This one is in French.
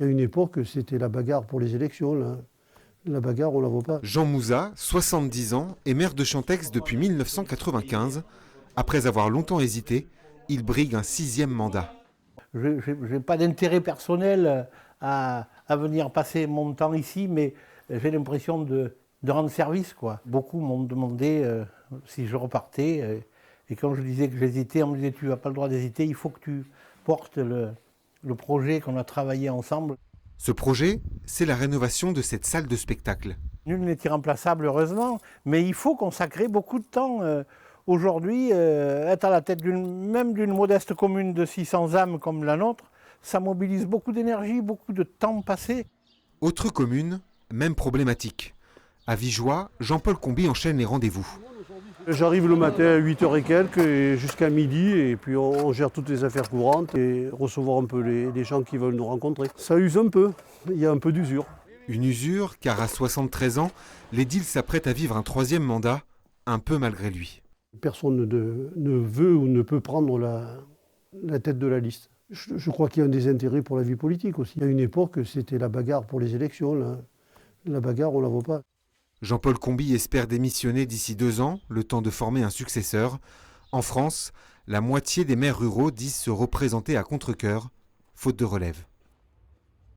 Il y a une époque, c'était la bagarre pour les élections. Là. La bagarre, on ne la voit pas. Jean Mouzat, 70 ans, est maire de Chantex depuis 1995. Après avoir longtemps hésité, il brigue un 6e mandat. Je n'ai pas d'intérêt personnel à venir passer mon temps ici, mais j'ai l'impression de rendre service, quoi. Beaucoup m'ont demandé si je repartais. Et quand je disais que j'hésitais, on me disait « tu n'as pas le droit d'hésiter, il faut que tu portes le projet qu'on a travaillé ensemble ». Ce projet, c'est la rénovation de cette salle de spectacle. Nul n'est irremplaçable, heureusement, mais il faut consacrer beaucoup de temps. Aujourd'hui, être à la tête même d'une modeste commune de 600 âmes comme la nôtre, ça mobilise beaucoup d'énergie, beaucoup de temps passé. Autre commune, même problématique. À Vigeois, Jean-Paul Combi enchaîne les rendez-vous. J'arrive le matin à 8h et quelques et jusqu'à midi et puis on gère toutes les affaires courantes et recevoir un peu les gens qui veulent nous rencontrer. Ça use un peu, il y a un peu d'usure. Une usure car à 73 ans, l'édile s'apprête à vivre un 3e mandat, un peu malgré lui. Personne ne veut ou ne peut prendre la tête de la liste. Je crois qu'il y a un désintérêt pour la vie politique aussi. Il y a une époque, c'était la bagarre pour les élections. Là. La bagarre, on ne la voit pas. Jean-Paul Combi espère démissionner d'ici 2 ans, le temps de former un successeur. En France, la moitié des maires ruraux disent se représenter à contre-cœur, faute de relève.